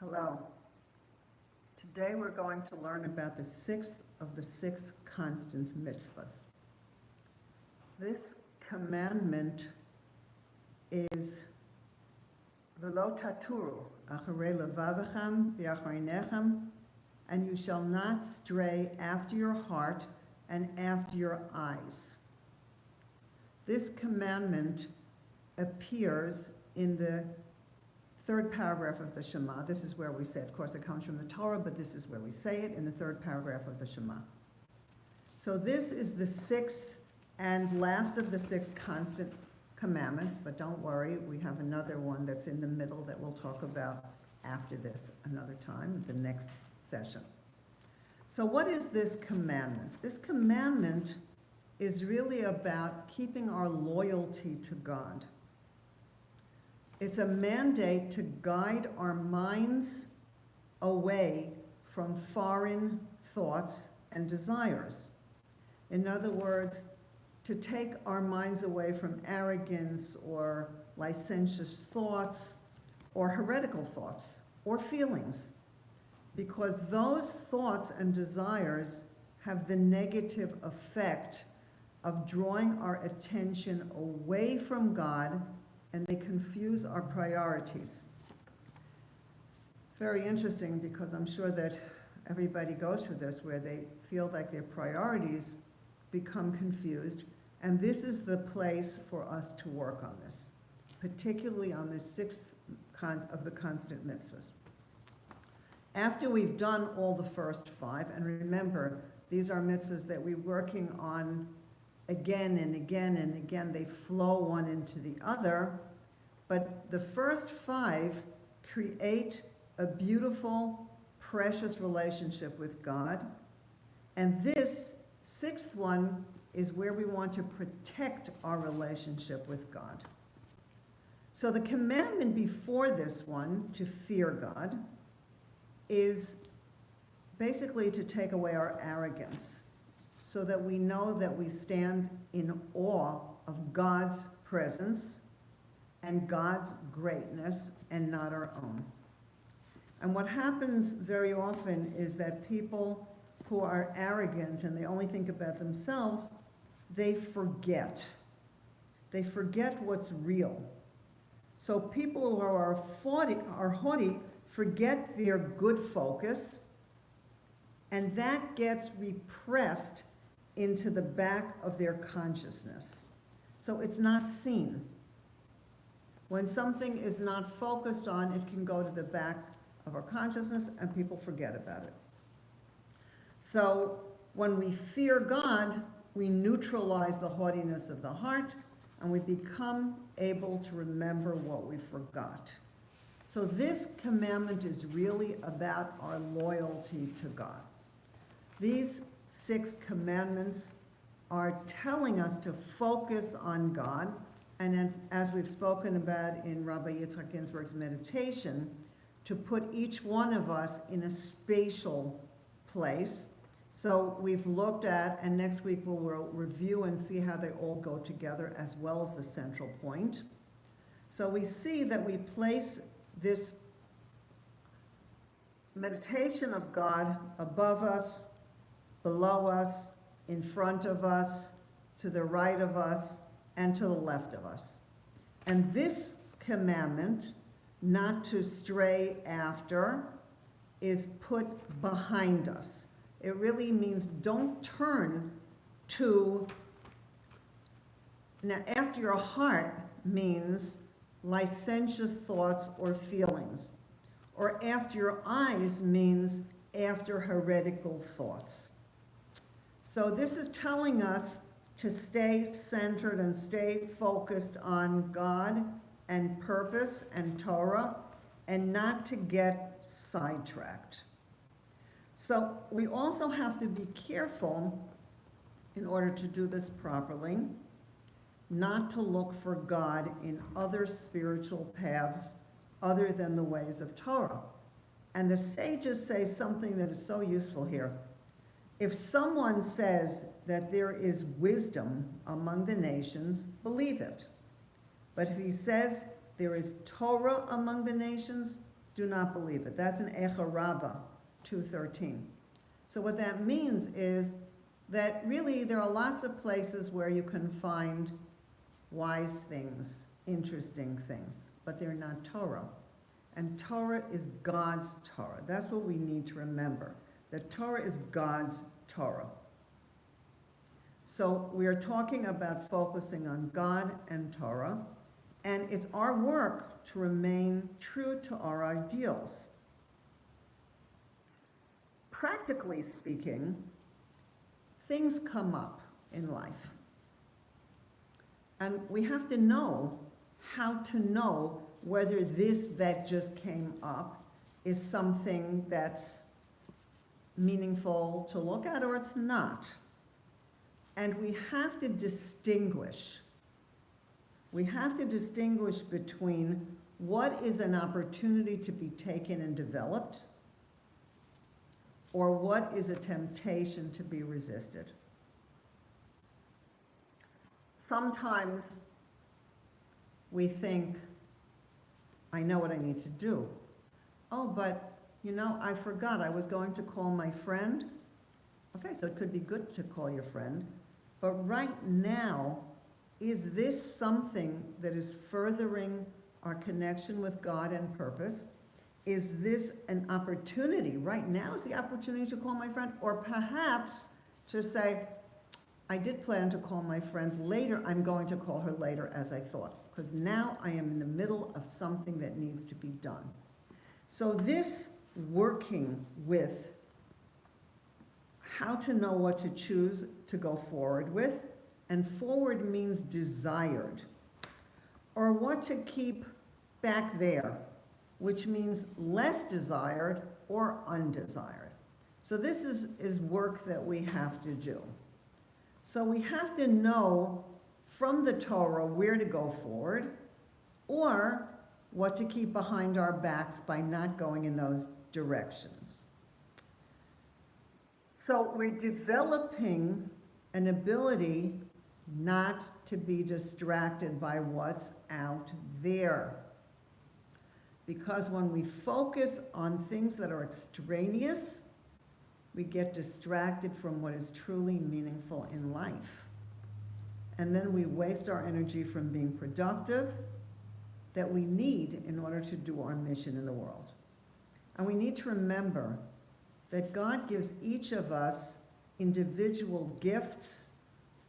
Hello. Today we're going to learn about the sixth of the six constant mitzvahs. This commandment is V'lo taturu acharei levavechem v'achareinechem, and you shall not stray after your heart and after your eyes. This commandment appears in the third paragraph of the Shema. This is where we say it. Of course, it comes from the Torah, but this is where we say it in the third paragraph of the Shema. So this is the sixth and last of the six constant commandments, but don't worry, we have another one that's in the middle that we'll talk about after this another time, the next session. So what is this commandment? This commandment is really about keeping our loyalty to God. It's a mandate to guide our minds away from foreign thoughts and desires. In other words, to take our minds away from arrogance or licentious thoughts or heretical thoughts or feelings, because those thoughts and desires have the negative effect of drawing our attention away from God, and they confuse our priorities. It's very interesting because I'm sure that everybody goes through this where they feel like their priorities become confused, and this is the place for us to work on this, particularly on the sixth of the constant mitzvahs. After we've done all the first five, and remember, these are mitzvahs that we're working on again and again and again, they flow one into the other, but the first five create a beautiful, precious relationship with God, and this sixth one is where we want to protect our relationship with God. So the commandment before this one, to fear God, is basically to take away our arrogance, so that we know that we stand in awe of God's presence and God's greatness and not our own. And what happens very often is that people who are arrogant and they only think about themselves, they forget. They forget what's real. So people who are haughty forget their good focus, and that gets repressed into the back of their consciousness. So it's not seen. When something is not focused on, it can go to the back of our consciousness and people forget about it. So when we fear God, we neutralize the haughtiness of the heart and we become able to remember what we forgot. So this commandment is really about our loyalty to God. These six commandments are telling us to focus on God, and as we've spoken about in Rabbi Yitzchak Ginsburg's meditation, to put each one of us in a spatial place. So we've looked at, and next week we'll review and see how they all go together as well as the central point. So we see that we place this meditation of God above us, below us, in front of us, to the right of us, and to the left of us. And this commandment, not to stray after, is put behind us. It really means don't turn to, now after your heart means licentious thoughts or feelings, or after your eyes means after heretical thoughts. So this is telling us to stay centered and stay focused on God and purpose and Torah, and not to get sidetracked. So we also have to be careful, in order to do this properly, not to look for God in other spiritual paths other than the ways of Torah. And the sages say something that is so useful here. If someone says that there is wisdom among the nations, believe it. But if he says there is Torah among the nations, do not believe it. That's in Echa Rabbah 2:13. So what that means is that really there are lots of places where you can find wise things, interesting things, but they're not Torah. And Torah is God's Torah. That's what we need to remember. That Torah is God's Torah. So we are talking about focusing on God and Torah, and it's our work to remain true to our ideals. Practically speaking, things come up in life. And we have to know how to know whether this that just came up is something that's meaningful to look at or it's not. And we have to distinguish. We have to distinguish between what is an opportunity to be taken and developed, or what is a temptation to be resisted. Sometimes we think, I know what I need to do. Oh, but I forgot I was going to call my friend. Okay, so it could be good to call your friend, but right now, is this something that is furthering our connection with God and purpose? Is this an opportunity? Right now is the opportunity to call my friend, or perhaps to say, I did plan to call my friend later, I'm going to call her later as I thought, because now I am in the middle of something that needs to be done. So this working with how to know what to choose to go forward with, and forward means desired, or what to keep back there, which means less desired or undesired. So this is work that we have to do. So we have to know from the Torah where to go forward, or what to keep behind our backs by not going in those directions. So we're developing an ability not to be distracted by what's out there. Because when we focus on things that are extraneous, we get distracted from what is truly meaningful in life. And then we waste our energy from being productive that we need in order to do our mission in the world. And we need to remember that God gives each of us individual gifts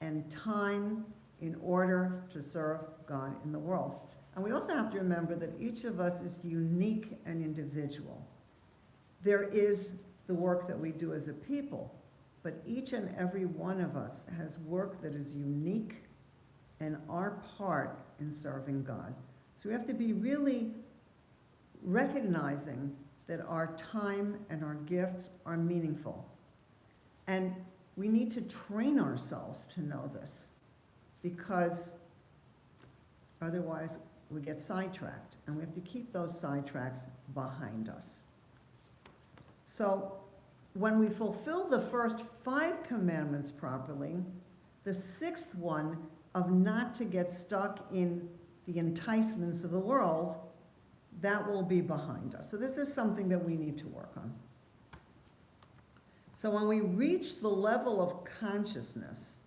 and time in order to serve God in the world. And we also have to remember that each of us is unique and individual. There is the work that we do as a people, but each and every one of us has work that is unique and our part in serving God. So we have to be really recognizing that our time and our gifts are meaningful. And we need to train ourselves to know this, because otherwise we get sidetracked, and we have to keep those sidetracks behind us. So when we fulfill the first 5 commandments properly, the 6th one of not to get stuck in the enticements of the world, that will be behind us. So this is something that we need to work on. So when we reach the level of consciousness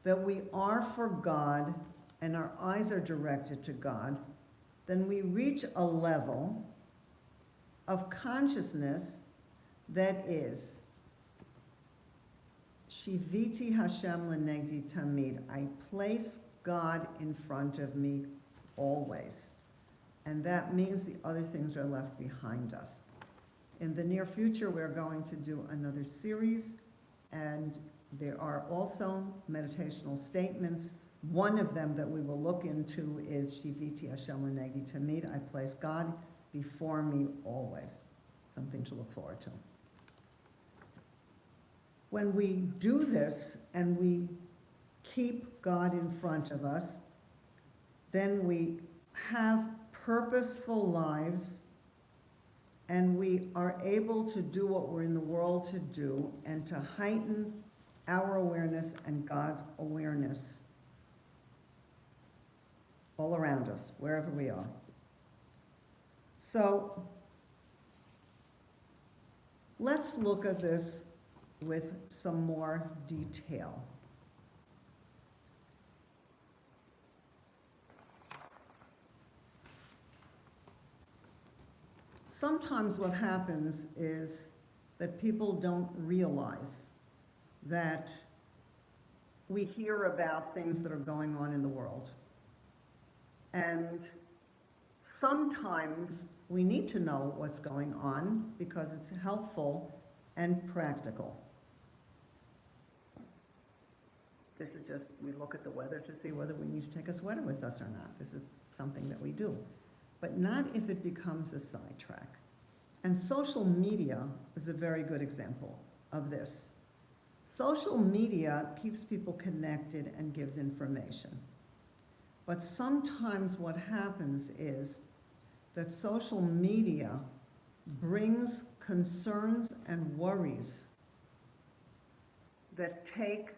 that we are for God and our eyes are directed to God, then we reach a level of consciousness that is Shiviti Hashem lenegdi tamid. I place God in front of me always. And that means the other things are left behind us. In the near future, we're going to do another series, and there are also meditational statements. One of them that we will look into is Shiviti Hashem lenegdi tamid. I place God before me always. Something to look forward to. When we do this and we keep God in front of us, then we have purposeful lives, and we are able to do what we're in the world to do and to heighten our awareness and God's awareness all around us, wherever we are. So let's look at this with some more detail. Sometimes what happens is that people don't realize that we hear about things that are going on in the world. And sometimes we need to know what's going on because it's helpful and practical. This is just, we look at the weather to see whether we need to take a sweater with us or not. This is something that we do. But not if it becomes a sidetrack. And social media is a very good example of this. Social media keeps people connected and gives information. But sometimes what happens is that social media brings concerns and worries that take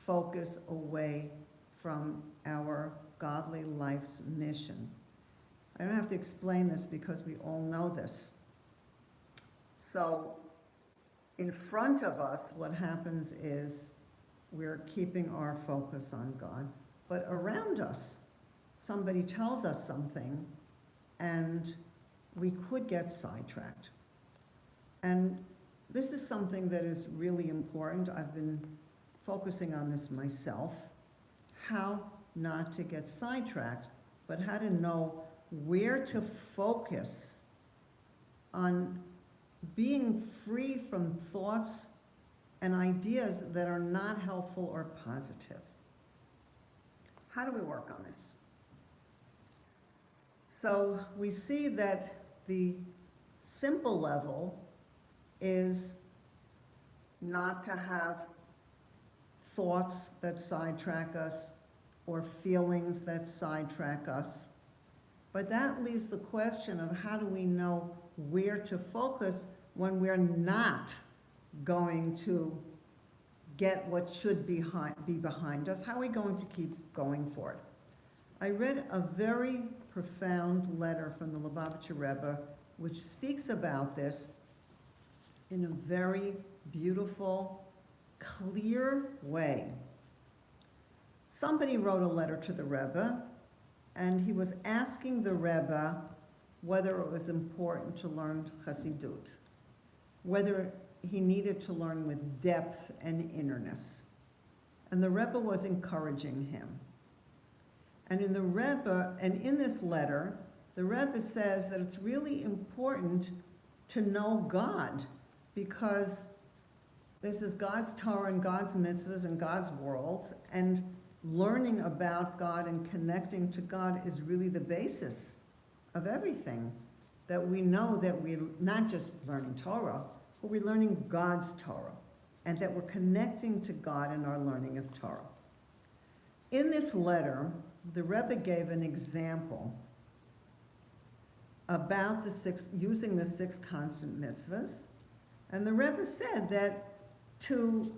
focus away from our godly life's mission. I don't have to explain this because we all know this. So in front of us, what happens is we're keeping our focus on God. But around us, somebody tells us something and we could get sidetracked. And this is something that is really important. I've been focusing on this myself, how not to get sidetracked, but how to know where to focus on being free from thoughts and ideas that are not helpful or positive. How do we work on this? So we see that the simple level is not to have thoughts that sidetrack us or feelings that sidetrack us. But that leaves the question of how do we know where to focus when we're not going to get what should be behind us? How are we going to keep going forward? I read a very profound letter from the Lubavitcher Rebbe, which speaks about this in a very beautiful, clear way. Somebody wrote a letter to the Rebbe, and he was asking the Rebbe whether it was important to learn Chassidut, whether he needed to learn with depth and innerness. And the Rebbe was encouraging him. And in this letter, the Rebbe says that it's really important to know God, because this is God's Torah and God's mitzvahs and God's worlds, and learning about God and connecting to God is really the basis of everything. That we know that we're not just learning Torah, but we're learning God's Torah, and that we're connecting to God in our learning of Torah. In this letter, the Rebbe gave an example about using the six constant mitzvahs, and the Rebbe said that to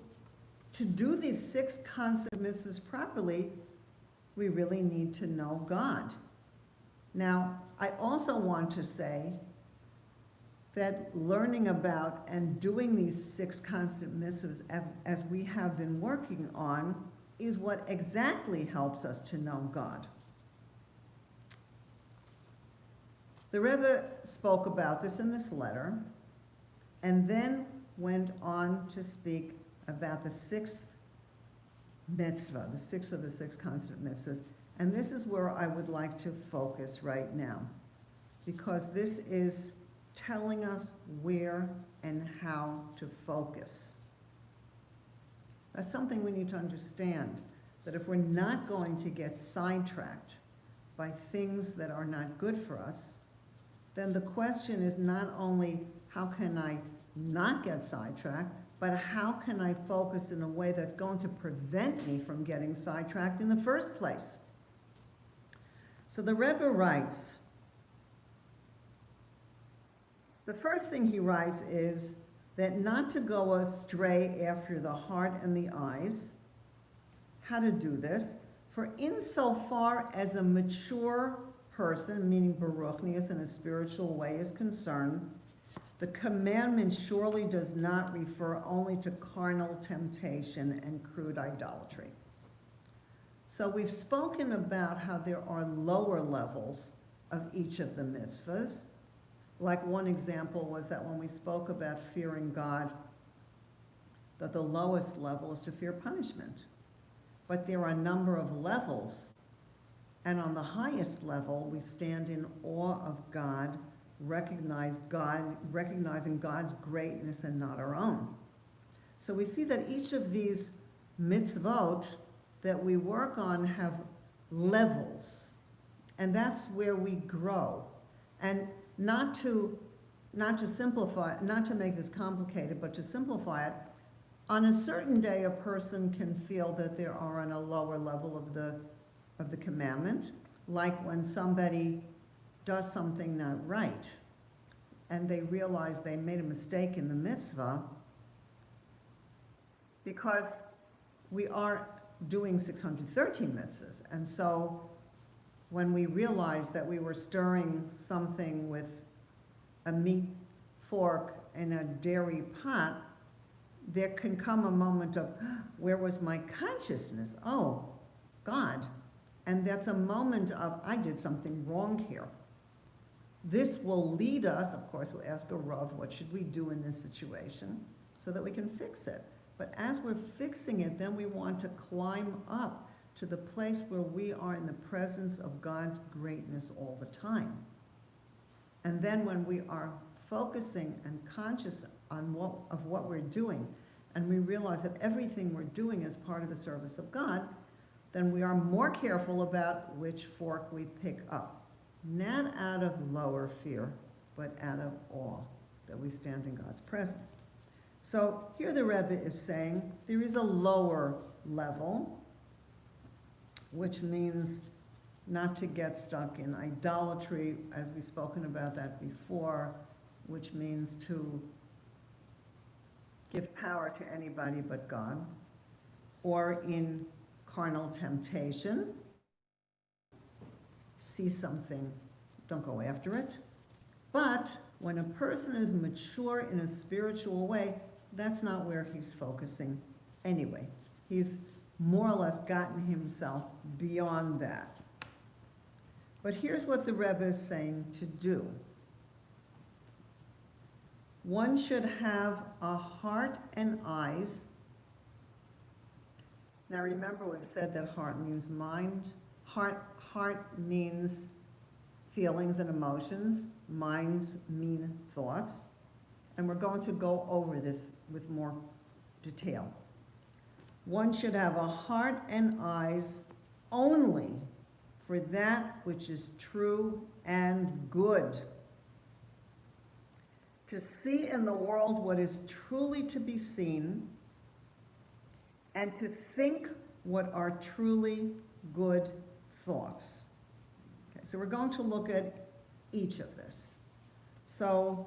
do these six constant mitzvahs properly, we really need to know God. Now, I also want to say that learning about and doing these six constant mitzvahs as we have been working on is what exactly helps us to know God. The Rebbe spoke about this in this letter, and then went on to speak about the sixth mitzvah, the sixth of the six constant mitzvahs. And this is where I would like to focus right now, because this is telling us where and how to focus. That's something we need to understand, that if we're not going to get sidetracked by things that are not good for us, then the question is not only how can I not get sidetracked, but how can I focus in a way that's going to prevent me from getting sidetracked in the first place? So the Rebbe writes, the first thing he writes is that not to go astray after the heart and the eyes. How to do this? For insofar as a mature person, meaning Baruchnius in a spiritual way, is concerned, the commandment surely does not refer only to carnal temptation and crude idolatry. So we've spoken about how there are lower levels of each of the mitzvahs. Like one example was that when we spoke about fearing God, that the lowest level is to fear punishment. But there are a number of levels, and on the highest level, we stand in awe of God, recognizing God's greatness and not our own. So we see that each of these mitzvot that we work on have levels, and that's where we grow. And not to simplify, not to make this complicated, but to simplify it, on a certain day a person can feel that they are on a lower level of the commandment, like when somebody does something not right and they realize they made a mistake in the mitzvah, because we are doing 613 mitzvahs. And so when we realize that we were stirring something with a meat fork in a dairy pot, there can come a moment of, where was my consciousness? Oh, God. And that's a moment of, I did something wrong here. This will lead us, of course, we'll ask a Rav, what should we do in this situation so that we can fix it? But as we're fixing it, then we want to climb up to the place where we are in the presence of God's greatness all the time. And then when we are focusing and conscious on what we're doing, and we realize that everything we're doing is part of the service of God, then we are more careful about which fork we pick up. Not out of lower fear, but out of awe that we stand in God's presence. So here the Rebbe is saying there is a lower level, which means not to get stuck in idolatry, as we've spoken about that before, which means to give power to anybody but God, or in carnal temptation, see something, don't go after it. But when a person is mature in a spiritual way, that's not where he's focusing anyway. He's more or less gotten himself beyond that. But here's what the Rebbe is saying to do. One should have a heart and eyes. Now remember, we've said that heart means mind. Heart means feelings and emotions. Minds mean thoughts. And we're going to go over this with more detail. One should have a heart and eyes only for that which is true and good. To see in the world what is truly to be seen, and to think what are truly good thoughts. Okay, so we're going to look at each of this. So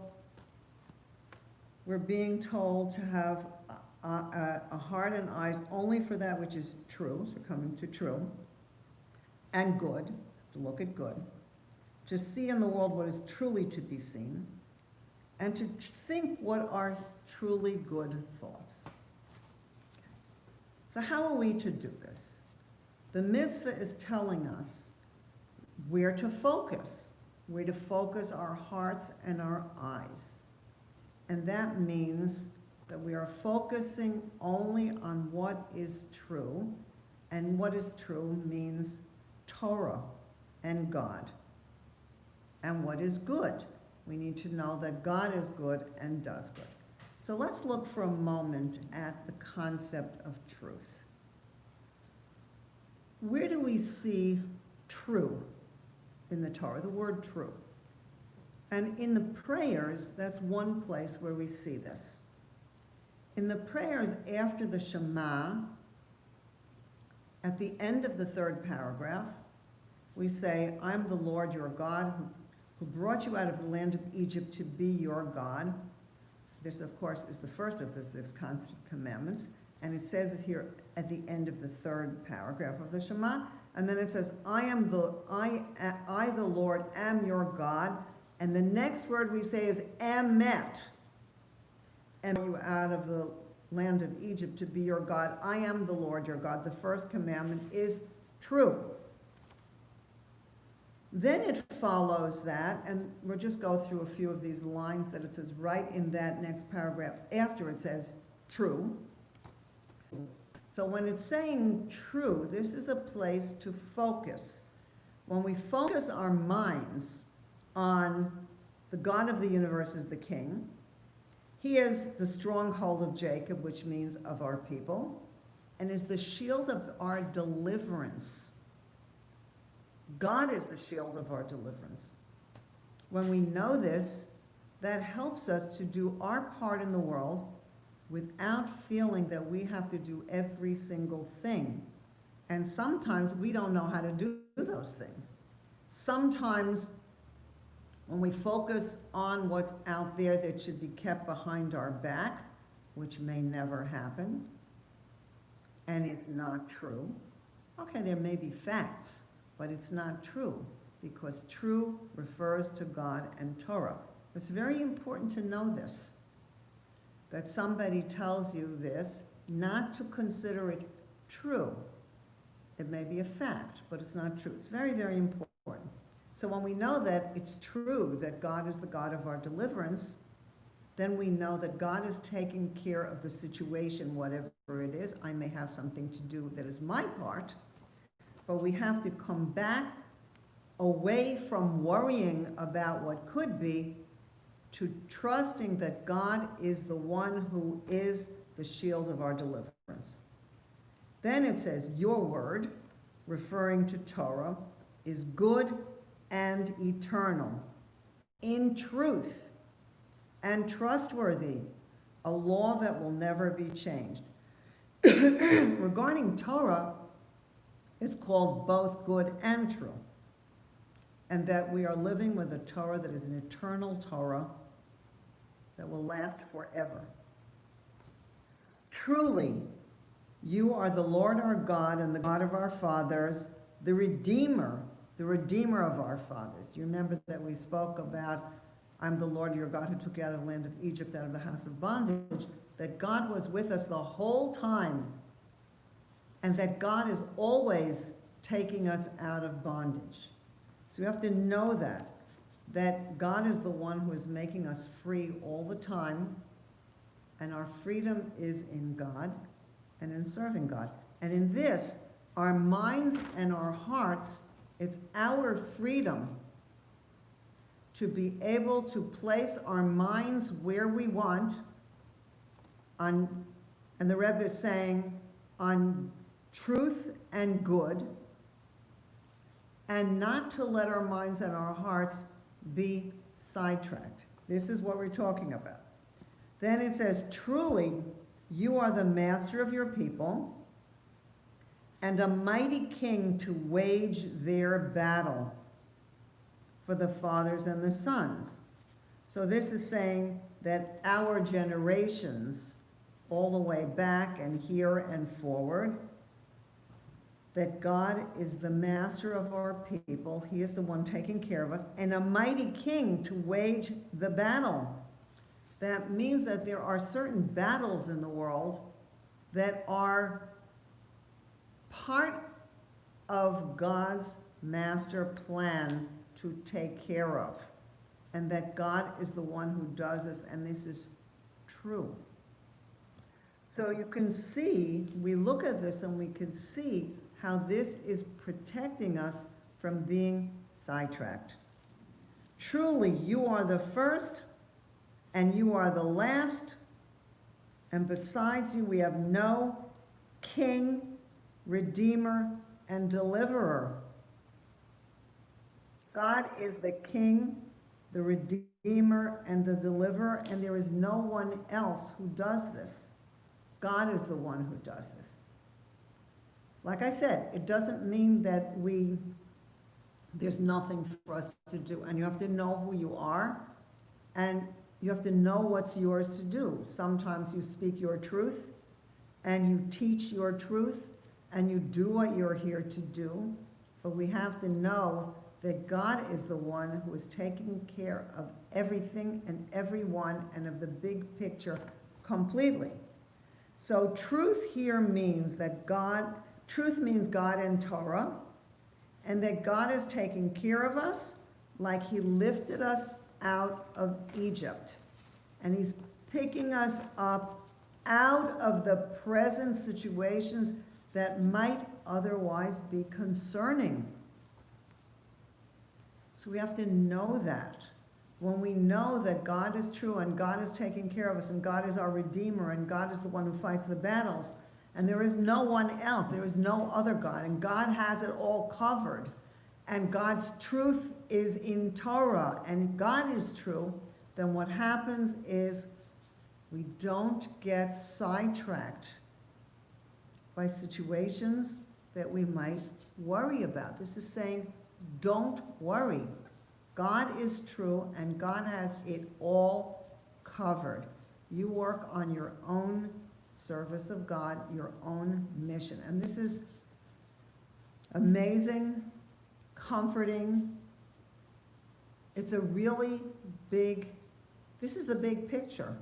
we're being told to have a heart and eyes only for that which is true, so coming to true, and good, to look at good, to see in the world what is truly to be seen, and to think what are truly good thoughts. Okay. So how are we to do this? The mitzvah is telling us where to focus our hearts and our eyes. And that means that we are focusing only on what is true, and what is true means Torah and God. And what is good? We need to know that God is good and does good. So let's look for a moment at the concept of truth. Where do we see true in the Torah, the word true? And in the prayers, that's one place where we see this. In the prayers after the Shema, at the end of the third paragraph, we say, I'm the Lord your God who brought you out of the land of Egypt to be your God. This, of course, is the first of the 6 constant commandments. And it says it here at the end of the third paragraph of the Shema, and then it says, I, the Lord, am your God. And the next word we say is emet. And you out of the land of Egypt to be your God. I am the Lord your God. The first commandment is true. Then it follows that, and we'll just go through a few of these lines that it says right in that next paragraph after it says true. So when it's saying true, this is a place to focus. When we focus our minds on the God of the universe is the King, he is the stronghold of Jacob, which means of our people, and is the shield of our deliverance. God is the shield of our deliverance. When we know this, that helps us to do our part in the world without feeling that we have to do every single thing. And sometimes we don't know how to do those things. Sometimes when we focus on what's out there that should be kept behind our back, which may never happen, and is not true. Okay, there may be facts, but it's not true, because true refers to God and Torah. It's very important to know this, that somebody tells you this, not to consider it true. It may be a fact, but it's not true. It's very, very important. So when we know that it's true that God is the God of our deliverance, then we know that God is taking care of the situation, whatever it is. I may have something to do that is my part, but we have to come back away from worrying about what could be to trusting that God is the one who is the shield of our deliverance. Then it says, your word, referring to Torah, is good and eternal, in truth and trustworthy, a law that will never be changed. Regarding Torah, it's called both good and true, and that we are living with a Torah that is an eternal Torah that will last forever. Truly, you are the Lord our God and the God of our fathers, the Redeemer of our fathers. Do you remember that we spoke about, I'm the Lord your God who took you out of the land of Egypt, out of the house of bondage, that God was with us the whole time, and that God is always taking us out of bondage. So we have to know that God is the one who is making us free all the time, and our freedom is in God and in serving God. And in this, our minds and our hearts, it's our freedom to be able to place our minds where we want on, and the Rebbe is saying, on truth and good, and not to let our minds and our hearts be sidetracked. This is what we're talking about. Then it says, truly, you are the master of your people and a mighty king to wage their battle for the fathers and the sons. So this is saying that our generations, all the way back and here and forward, that God is the master of our people. He is the one taking care of us, and a mighty king to wage the battle. That means that there are certain battles in the world that are part of God's master plan to take care of, and that God is the one who does this, and this is true. So you can see, we look at this and we can see how this is protecting us from being sidetracked. Truly, you are the first and you are the last, and besides you we have no king, redeemer, and deliverer. God is the king, the redeemer, and the deliverer, and there is no one else who does this. God is the one who does this. Like I said, it doesn't mean that there's nothing for us to do, and you have to know who you are, and you have to know what's yours to do. Sometimes you speak your truth, and you teach your truth, and you do what you're here to do, but we have to know that God is the one who is taking care of everything and everyone and of the big picture completely. So truth here means that truth means God and Torah, and that God is taking care of us like he lifted us out of Egypt. And he's picking us up out of the present situations that might otherwise be concerning. So we have to know that. When we know that God is true and God is taking care of us and God is our Redeemer and God is the one who fights the battles, and there is no one else, there is no other God, and God has it all covered, and God's truth is in Torah, and God is true, then what happens is we don't get sidetracked by situations that we might worry about. This is saying, don't worry. God is true and God has it all covered. You work on your own service of God, your own mission. And this is amazing, comforting. It's a really this is the big picture.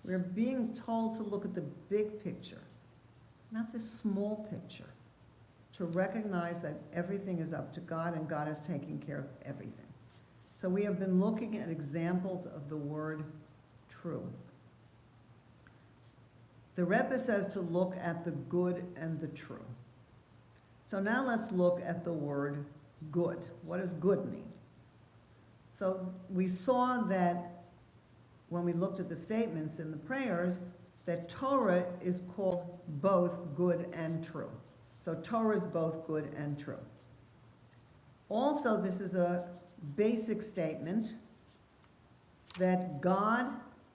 We're being told to look at the big picture, not the small picture, to recognize that everything is up to God and God is taking care of everything. So we have been looking at examples of the word true. The Rebbe says to look at the good and the true. So now let's look at the word good. What does good mean? So we saw that when we looked at the statements in the prayers, that Torah is called both good and true. So Torah is both good and true. Also, this is a basic statement that God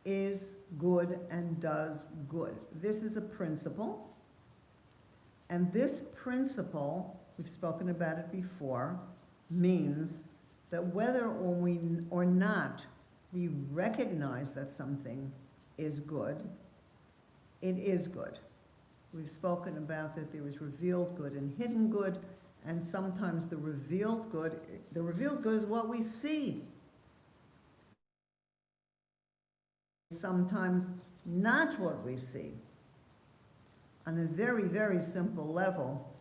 is good and does good. This is a principle, and this principle, we've spoken about it before, means that whether or not we recognize that something is good, it is good. We've spoken about that there is revealed good and hidden good, and sometimes the revealed good is what we see. Sometimes not what we see. On a very, very simple level,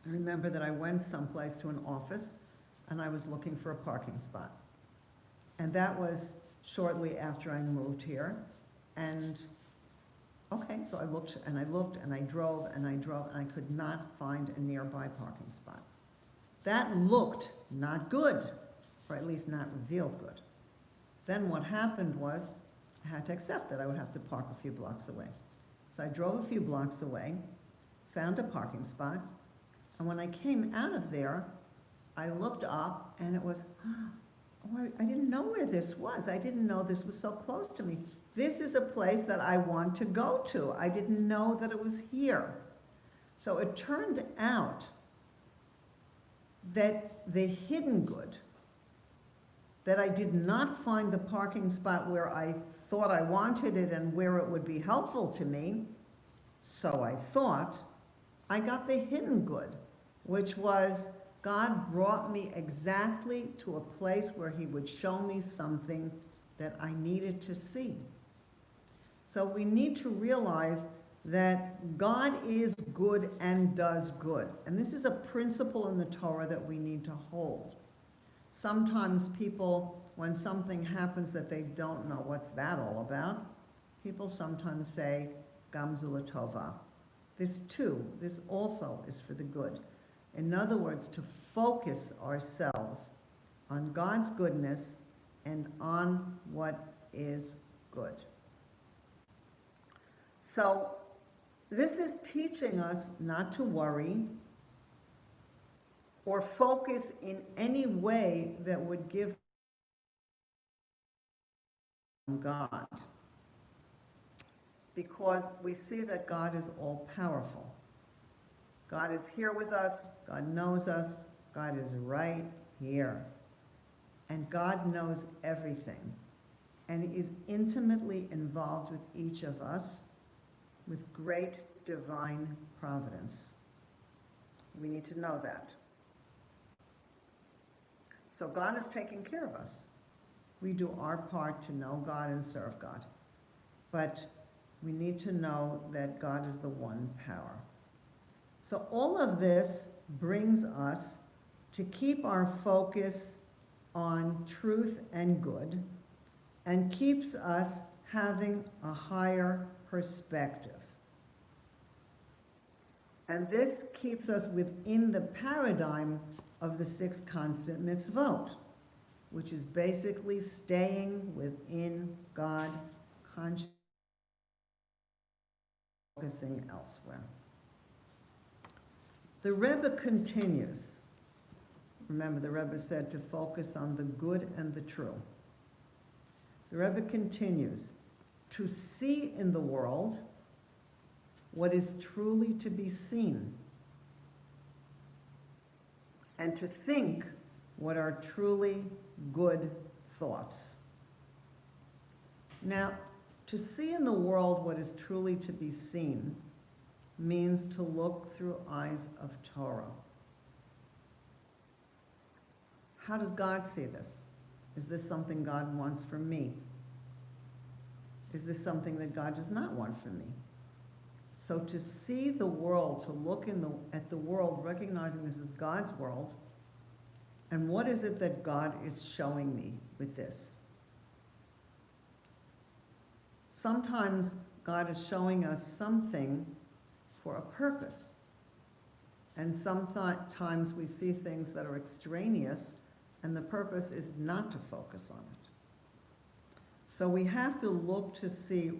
I remember that I went someplace to an office and I was looking for a parking spot. And that was shortly after I moved here. And okay, so I looked and I looked and I drove and I drove and I could not find a nearby parking spot. That looked not good, or at least not revealed good. Then what happened was I had to accept that I would have to park a few blocks away. So I drove a few blocks away, found a parking spot, and when I came out of there, I looked up and it was, oh, I didn't know where this was. I didn't know this was so close to me. This is a place that I want to go to. I didn't know that it was here. So it turned out that the hidden good, that I did not find the parking spot where I thought I wanted it and where it would be helpful to me, so I thought, I got the hidden good, which was God brought me exactly to a place where he would show me something that I needed to see. So we need to realize that God is good and does good. And this is a principle in the Torah that we need to hold. Sometimes people, when something happens that they don't know what's that all about, people sometimes say, Gamzu l'tova. This also is for the good. In other words, to focus ourselves on God's goodness and on what is good. So this is teaching us not to worry or focus in any way that would give God. Because we see that God is all powerful. God is here with us, God knows us, God is right here. And God knows everything. And is intimately involved with each of us with great divine providence. We need to know that. So God is taking care of us. We do our part to know God and serve God. But we need to know that God is the one power. So all of this brings us to keep our focus on truth and good, and keeps us having a higher perspective. And this keeps us within the paradigm of the Six Constant Mitzvot, which is basically staying within God, conscious, focusing elsewhere. The Rebbe continues. Remember, the Rebbe said to focus on the good and the true. The Rebbe continues, to see in the world what is truly to be seen, and to think what are truly good thoughts. Now, to see in the world what is truly to be seen means to look through eyes of Torah. How does God see this? Is this something God wants for me? Is this something that God does not want for me? So to see the world, to look at the world, recognizing this is God's world, and what is it that God is showing me with this? Sometimes God is showing us something for a purpose. And sometimes we see things that are extraneous, and the purpose is not to focus on it. So we have to look to see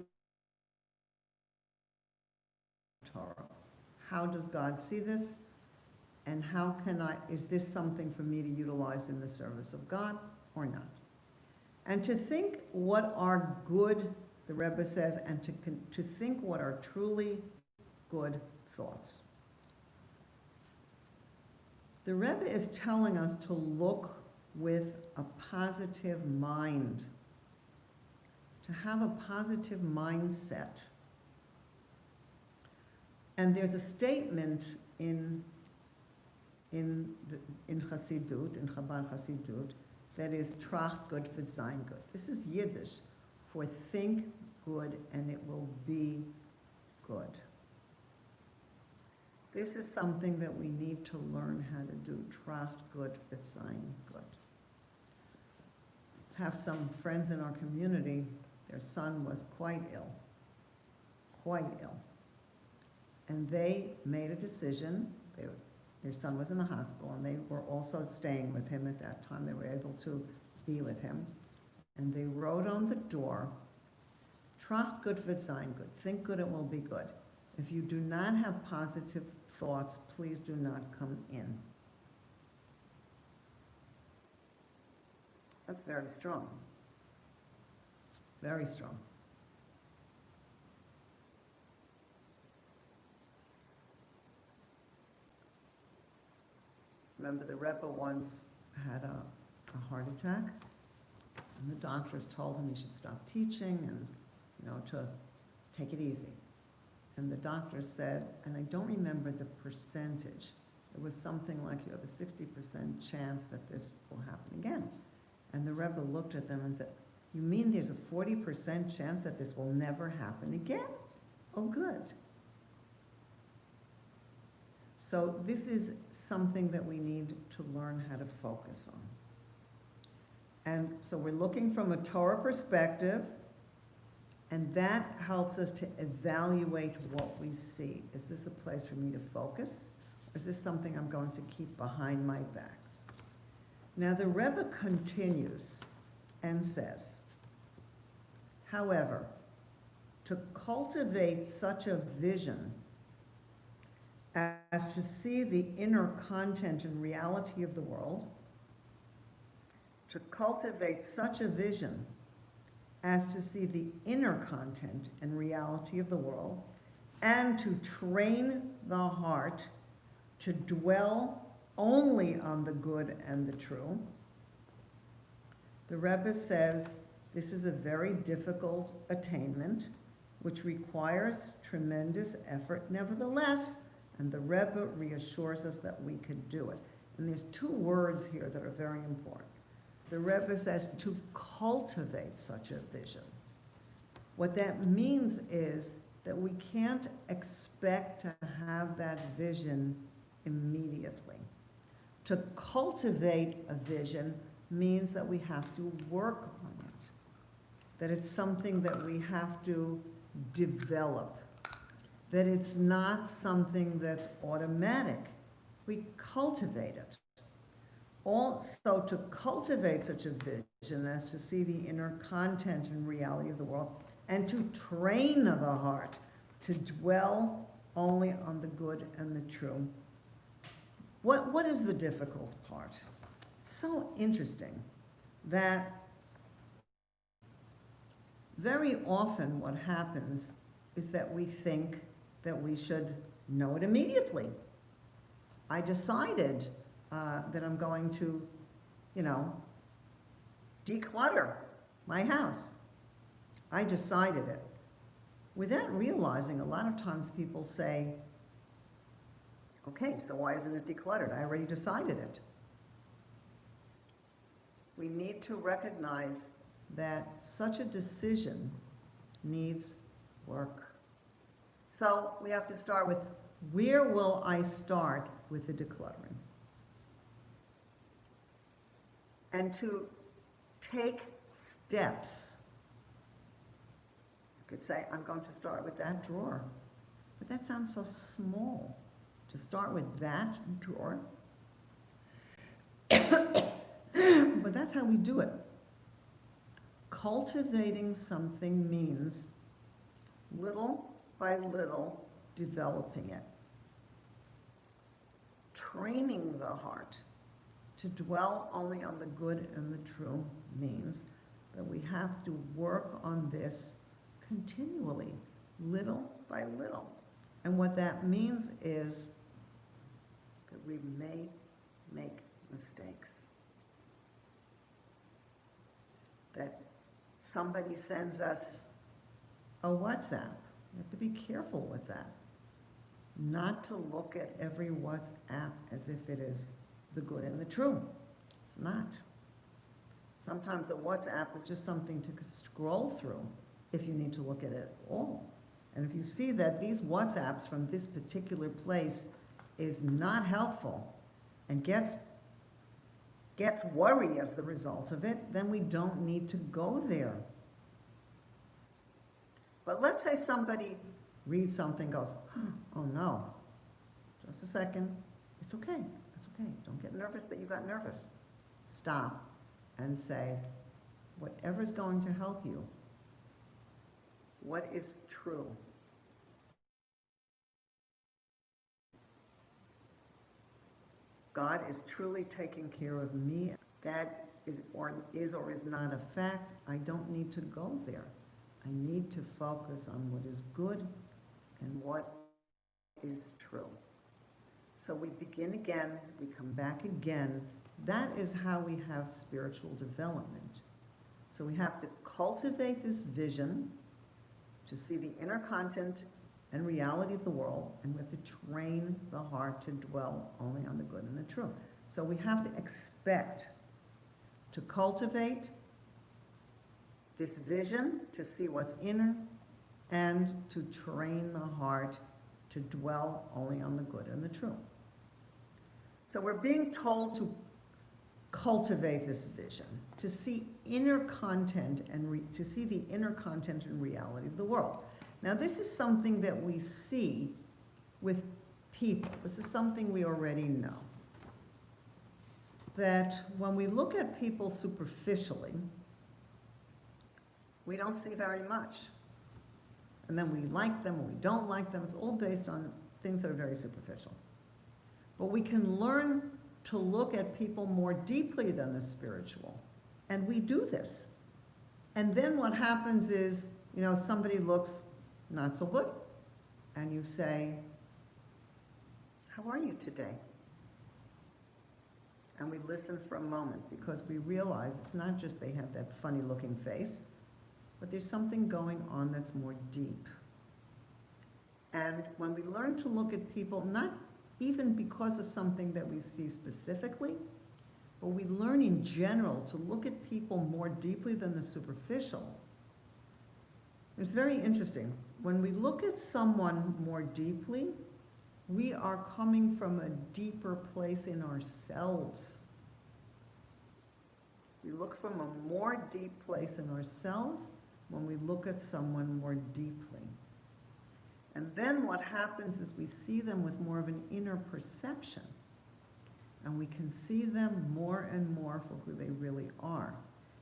Torah. How does God see this? And how is this something for me to utilize in the service of God or not? And to think what are good, the Rebbe says, and to think what are truly good thoughts. The Rebbe is telling us to look with a positive mind, to have a positive mindset. And there's a statement in Chassidut, in Chabad Chassidut, that is tracht gut wird sein gut. This is Yiddish for think good and it will be good. This is something that we need to learn how to do. Tracht gut wird sein gut. Have some friends in our community, their son was quite ill. And they made a decision. Their son was in the hospital, and they were also staying with him at that time. They were able to be with him. And they wrote on the door, Tracht gut wird sein gut. Think good, it will be good. If you do not have positive thoughts, please do not come in. That's very strong. Very strong. Remember, the Rebbe once had a heart attack, and the doctors told him he should stop teaching and, to take it easy. And the doctor said, and I don't remember the percentage, it was something like you have a 60% chance that this will happen again. And the Rebbe looked at them and said, you mean there's a 40% chance that this will never happen again? Oh, good. So this is something that we need to learn how to focus on. And so we're looking from a Torah perspective, and that helps us to evaluate what we see. Is this a place for me to focus? Or is this something I'm going to keep behind my back? Now the Rebbe continues and says, however, to cultivate such a vision as to see the inner content and reality of the world, to cultivate such a vision as to see the inner content and reality of the world, and to train the heart to dwell only on the good and the true. The Rebbe says this is a very difficult attainment, which requires tremendous effort nevertheless, and the Rebbe reassures us that we could do it. And there's two words here that are very important. The Rebbe says to cultivate such a vision. What that means is that we can't expect to have that vision immediately. To cultivate a vision means that we have to work on it, that it's something that we have to develop, that it's not something that's automatic. We cultivate it. Also, to cultivate such a vision as to see the inner content and reality of the world, and to train the heart to dwell only on the good and the true. What is the difficult part? It's so interesting that very often what happens is that we think that we should know it immediately. I decided that I'm going to, declutter my house. I decided it. Without realizing, a lot of times people say, okay, so why isn't it decluttered? I already decided it. We need to recognize that such a decision needs work. So we have to start with, where will I start with the decluttering? And to take steps. You could say, I'm going to start with that drawer. But that sounds so small. To start with that drawer. But that's how we do it. Cultivating something means little by little developing it. Training the heart to dwell only on the good and the true means that we have to work on this continually, little by little. And what that means is that we may make mistakes. That somebody sends us a WhatsApp. You have to be careful with that. Not to look at every WhatsApp as if it is the good and the true. It's not. Sometimes a WhatsApp is just something to scroll through if you need to look at it at all. And if you see that these WhatsApps from this particular place is not helpful and gets worry as the result of it, then we don't need to go there. But let's say somebody reads something, goes, oh no, just a second, it's okay. Okay, don't get nervous that you got nervous. Stop and say, whatever's going to help you, what is true? God is truly taking care of me. That is or is not a fact. I don't need to go there. I need to focus on what is good and what is true. So we begin again, we come back again. That is how we have spiritual development. So we have to cultivate this vision to see the inner content and reality of the world, and we have to train the heart to dwell only on the good and the true. So we have to expect to cultivate this vision to see what's inner and to train the heart to dwell only on the good and the true. So we're being told to cultivate this vision, to see inner content and to see the inner content and reality of the world. Now this is something that we see with people. This is something we already know. That when we look at people superficially, we don't see very much. And then we like them or we don't like them. It's all based on things that are very superficial. But we can learn to look at people more deeply than the spiritual. And we do this. And then what happens is, somebody looks not so good. And you say, how are you today? And we listen for a moment because we realize it's not just they have that funny looking face. but there's something going on that's more deep. And when we learn to look at people, not even because of something that we see specifically, but we learn in general to look at people more deeply than the superficial. It's very interesting. When we look at someone more deeply, we are coming from a deeper place in ourselves. We look from a more deep place in ourselves when we look at someone more deeply. And then what happens is we see them with more of an inner perception. And we can see them more and more for who they really are.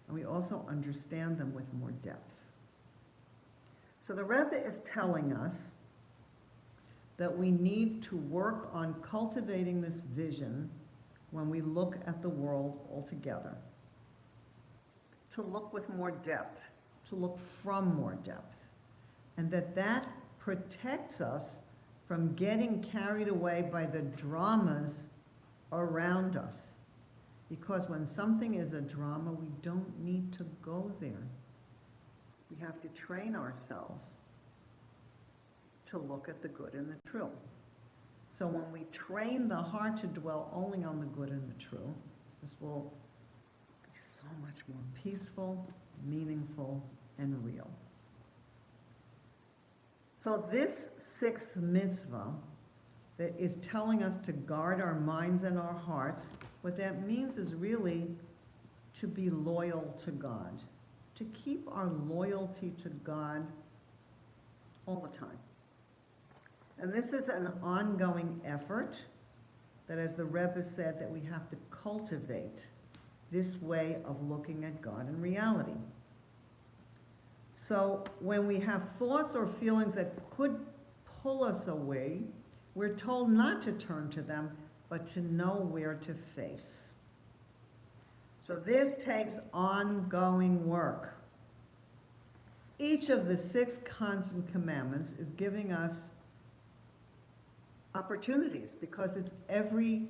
And we also understand them with more depth. So the Rebbe is telling us that we need to work on cultivating this vision when we look at the world altogether. To look with more depth, to look from more depth. And that protects us from getting carried away by the dramas around us. Because when something is a drama, we don't need to go there. We have to train ourselves to look at the good and the true. So when we train the heart to dwell only on the good and the true, this will be so much more peaceful, meaningful, and real. So this sixth mitzvah that is telling us to guard our minds and our hearts, what that means is really to be loyal to God, to keep our loyalty to God all the time. And this is an ongoing effort that, as the Rebbe said, that we have to cultivate this way of looking at God in reality. So when we have thoughts or feelings that could pull us away, we're told not to turn to them, but to know where to face. So this takes ongoing work. Each of the 6 constant commandments is giving us opportunities, because it's every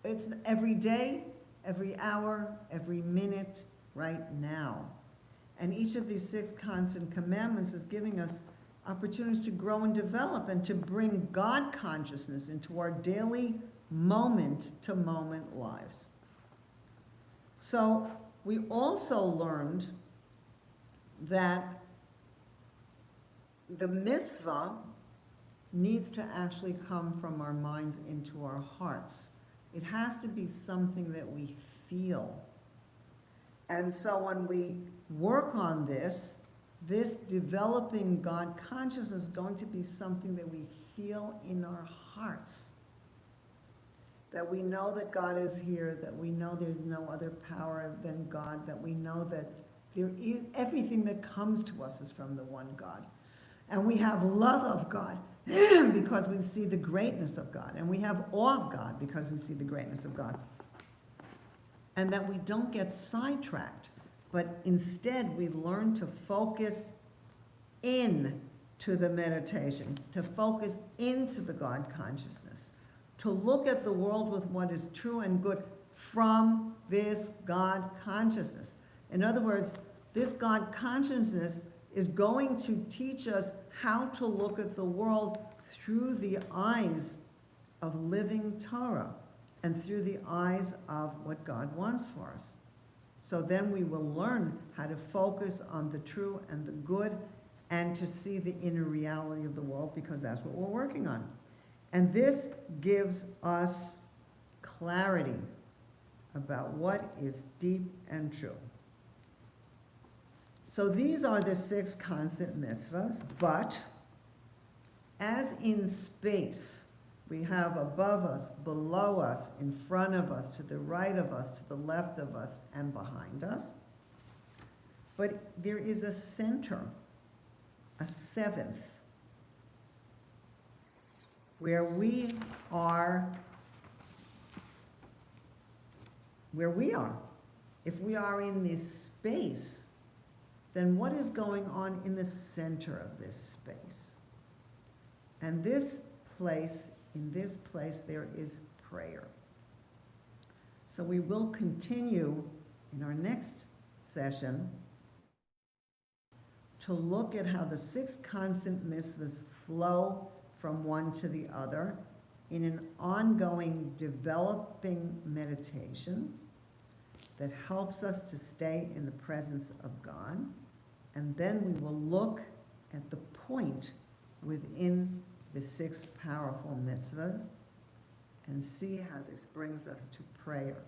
day, every hour, every minute, right now. And each of these 6 constant commandments is giving us opportunities to grow and develop and to bring God consciousness into our daily moment-to-moment lives. So we also learned that the mitzvah needs to actually come from our minds into our hearts. It has to be something that we feel. And so when we work on this developing God consciousness is going to be something that we feel in our hearts. That we know that God is here, that we know there's no other power than God, that we know that everything that comes to us is from the one God. And we have love of God because we see the greatness of God. And we have awe of God because we see the greatness of God. And that we don't get sidetracked, but instead we learn to focus in to the meditation, to focus into the God consciousness, to look at the world with what is true and good from this God consciousness. In other words, this God consciousness is going to teach us how to look at the world through the eyes of living Torah and through the eyes of what God wants for us. So then we will learn how to focus on the true and the good and to see the inner reality of the world, because that's what we're working on. And this gives us clarity about what is deep and true. So these are the 6 constant mitzvahs, but as in space, we have above us, below us, in front of us, to the right of us, to the left of us, and behind us. But there is a center, a 7th, where we are. If we are in this space, then what is going on in the center of this space? And this place, in this place, there is prayer. So we will continue in our next session to look at how the six constant mitzvahs flow from one to the other in an ongoing developing meditation that helps us to stay in the presence of God. And then we will look at the point within the six powerful mitzvahs and see how this brings us to prayer.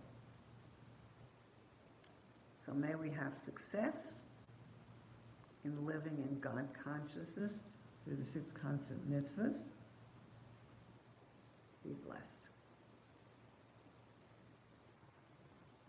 So may we have success in living in God consciousness through the six constant mitzvahs. Be blessed.